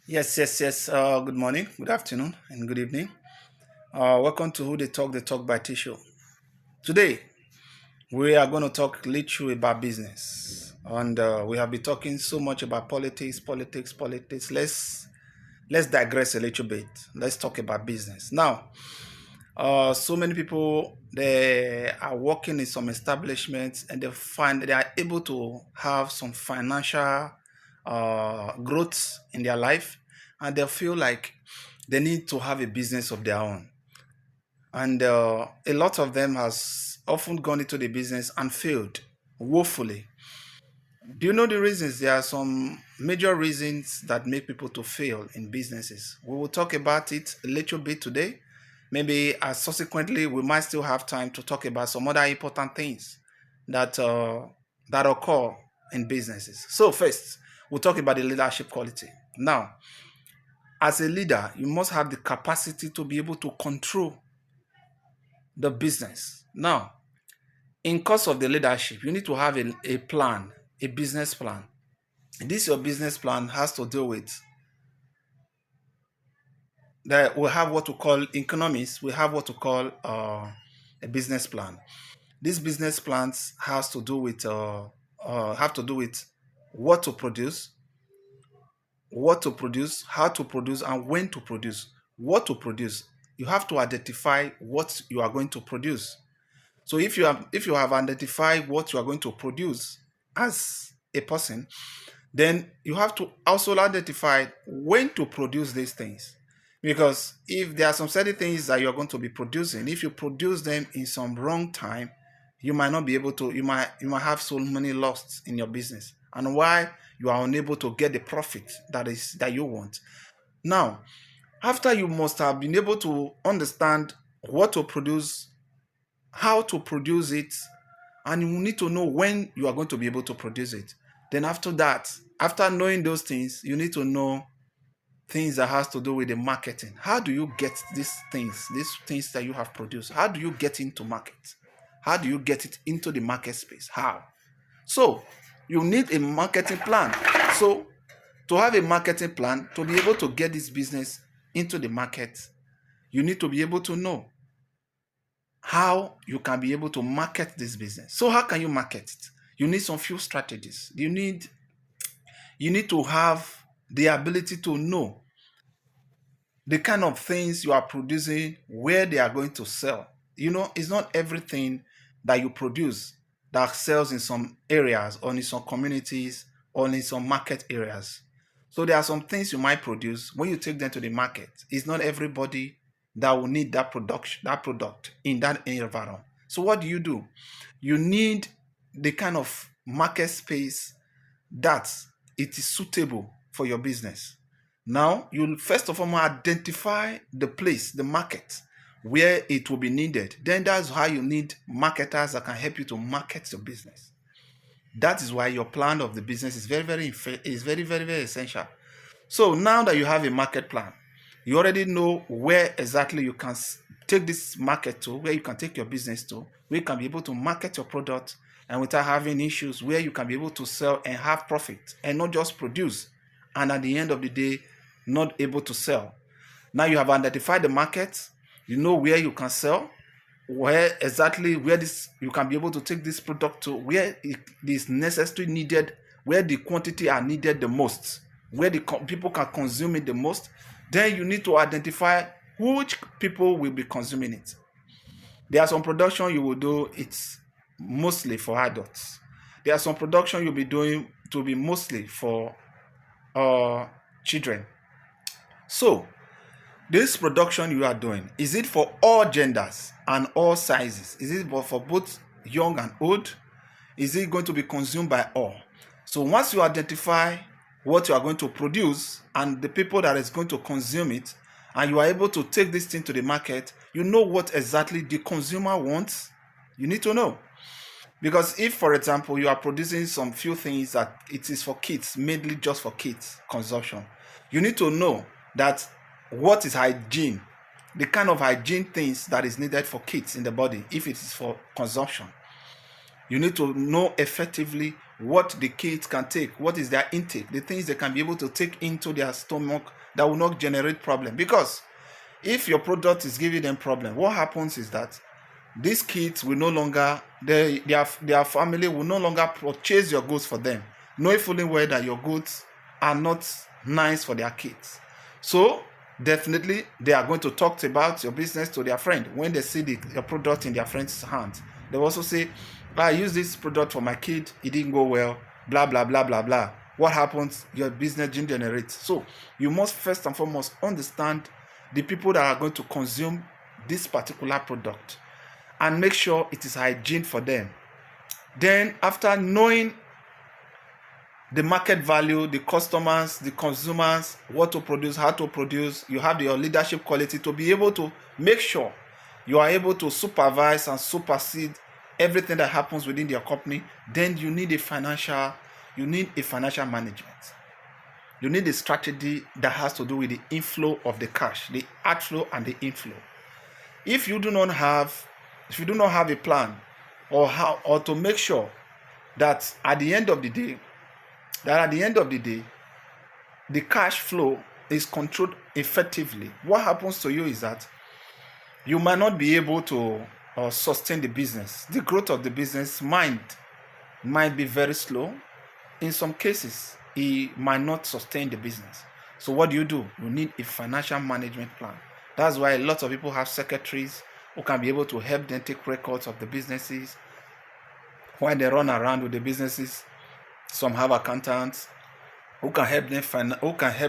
Yes. Good morning, good afternoon, and good evening. Welcome to Who They Talk by T Show. Today, we are going to talk little about business. And we have been talking so much about politics. Let's digress a little bit. Let's talk about business. Now, so many people they are working in some establishments and they find they are able to have some financial growth in their life, and they feel like they need to have a business of their own. And a lot of them has often gone into the business and failed woefully. Do you know the reasons? There are some major reasons that make people to fail in businesses. We will talk about it a little bit today. Maybe subsequently we might still have time to talk about some other important things that that occur in businesses. So first, we'll talk about the leadership quality. Now, as a leader, you must have the capacity to be able to control the business. Now, in course of the leadership, you need to have a plan, a business plan. This your business plan has to do with that we have what we call economics, we have what we call a business plan. These business plans have to do with what to produce, how to produce, and when to produce. What to produce, you have to identify what you are going to produce. So if you have identified what you are going to produce as a person, then you have to also identify when to produce these things. Because if there are some certain things that you're going to be producing, if you produce them in some wrong time, you might not be able to, you might have so many loss in your business. And why you are unable to get the profit that you want. Now, after you must have been able to understand what to produce, how to produce it, and you need to know when you are going to be able to produce it. Then after that, after knowing those things, you need to know things that has to do with the marketing. How do you get these things that you have produced? How do you get into market? How do you get it into the market space? How? So you need a marketing plan. So to have a marketing plan, to be able to get this business into the market, you need to be able to know how you can be able to market this business. So how can you market it? You need some few strategies. You need to have the ability to know the kind of things you are producing, where they are going to sell. It's not everything that you produce that sells in some areas or in some communities or in some market areas. So there are some things you might produce when you take them to the market. It's not everybody that will need that product in that environment. So what do? You need the kind of market space that it is suitable for your business. Now, you'll first of all identify the place, the market, where it will be needed. Then that's how you need marketers that can help you to market your business. That is why your plan of the business is very essential. So now that you have a market plan, you already know where exactly you can take this market to, where you can take your business to, where you can be able to market your product and without having issues, where you can be able to sell and have profit and not just produce. And at the end of the day, not able to sell. Now you have identified the market, you know where you can sell, where exactly where this you can be able to take this product to, where it is necessary needed, where the quantity are needed the most, where the people can consume it the most. Then you need to identify which people will be consuming it. There are some production you will do, it's mostly for adults. There are some production you'll be doing to be mostly for uh children. So this production you are doing, is it for all genders and all sizes? Is it for both young and old? Is it going to be consumed by all? So once you identify what you are going to produce and the people that is going to consume it, and you are able to take this thing to the market, you know what exactly the consumer wants. You need to know. Because if, for example, you are producing some few things that it is for kids, mainly just for kids consumption, you need to know that what is hygiene, the kind of hygiene things that is needed for kids in the body, if it is for consumption. You need to know effectively what the kids can take, what is their intake, the things they can be able to take into their stomach that will not generate problem. Because if your product is giving them problem, what happens is that these kids will no longer, their family will no longer purchase your goods for them, knowing fully well that your goods are not nice for their kids. So definitely they are going to talk about your business to their friend. When they see your product in their friend's hands, they will also say, I use this product for my kid, it didn't go well, blah blah blah blah blah. What happens? Your business didn't generate. So you must first and foremost understand the people that are going to consume this particular product and make sure it is hygiene for them. Then after knowing the market value, the customers, the consumers, what to produce, how to produce, you have your leadership quality to be able to make sure you are able to supervise and supersede everything that happens within your company. Then you need a financial management. You need a strategy that has to do with the inflow of the cash, the outflow and the inflow. If you do not have a plan or to make sure that at the end of the day, the cash flow is controlled effectively, what happens to you is that you might not be able to sustain the business. The growth of the business might be very slow. In some cases, it might not sustain the business. So what do? You need a financial management plan. That's why a lot of people have secretaries who can be able to help them take records of the businesses while they run around with the businesses. Some have accountants who can help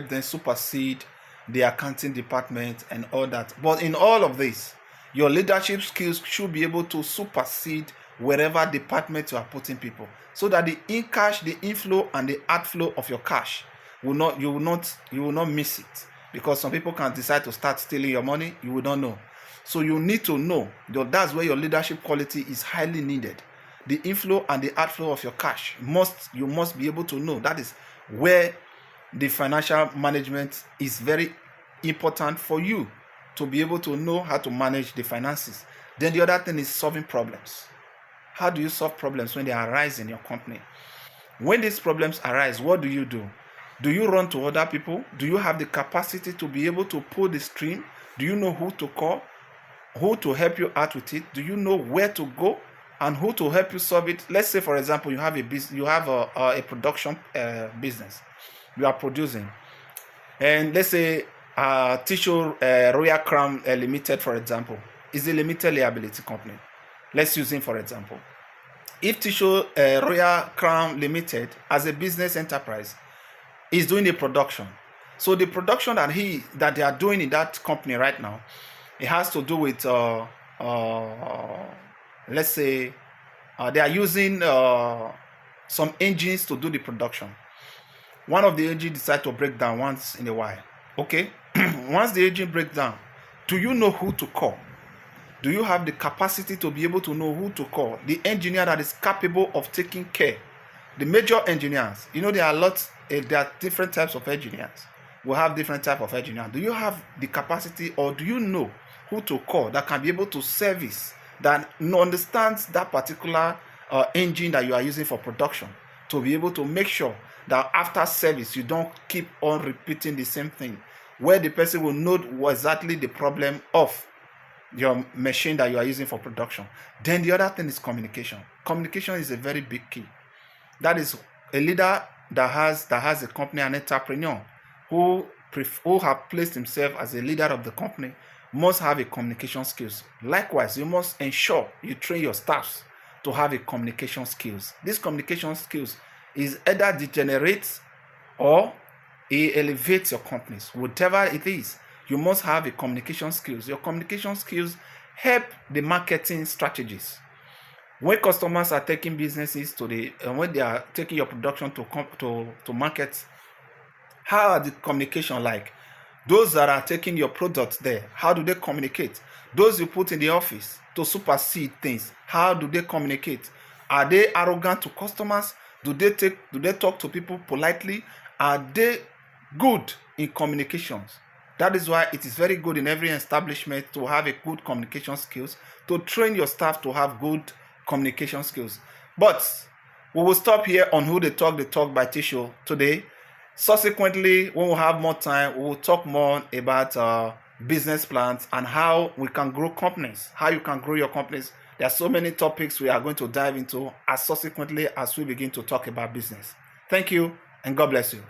them supersede the accounting department and all that. But in all of this, your leadership skills should be able to supersede wherever department you are putting people, so that the in-cash, the inflow and the outflow of your cash you will not miss it. Because some people can decide to start stealing your money, you will not know. So you need to know that that's where your leadership quality is highly needed. The inflow and the outflow of your cash you must be able to know. That is where the financial management is very important for you to be able to know how to manage the finances. Then the other thing is solving problems. How do you solve problems when they arise in your company? When these problems arise, what do? Do you run to other people? Do you have the capacity to be able to pull the string? Do you know who to call? Who to help you out with it? Do you know where to go and who to help you solve it? Let's say, for example, you have a production business. You are producing, and let's say Tissue Royal Crown Limited, for example, is a limited liability company. Let's use him for example. If Tissue Royal Crown Limited, as a business enterprise, is doing a production, so the production that they are doing in that company right now, it has to do with let's say they are using some engines to do the production. One of the engines decides to break down once in a while. Okay, once the engine breaks down, do you know who to call? Do you have the capacity to be able to know who to call? The engineer that is capable of taking care. The major engineers, there are different types of engineers. We have different types of engineers. Do you have the capacity, or do you know who to call that can be able to service, that understands that particular engine that you are using for production, to be able to make sure that after service you don't keep on repeating the same thing, where the person will know exactly the problem of your machine that you are using for production. Then the other thing is communication. Communication is a very big key. That is a leader that has a company, an entrepreneur who have placed himself as a leader of the company, must have a communication skills. Likewise, you must ensure you train your staffs to have a communication skills. These communication skills is either degenerates or it elevates your companies. Whatever it is, you must have a communication skills. Your communication skills help the marketing strategies. When customers are taking businesses when they are taking your production to market, how are the communication like? Those that are taking your product there, how do they communicate? Those you put in the office to supersede things, how do they communicate? Are they arrogant to customers? Do they talk to people politely? Are they good in communications? That is why it is very good in every establishment to have a good communication skills, to train your staff to have good communication skills. But We will stop here on Who They Talk by Tisho today. Subsequently, when we have more time, we will talk more about business plans and how we can grow companies, how you can grow your companies. There are so many topics we are going to dive into as subsequently as we begin to talk about business. Thank you, and God bless you.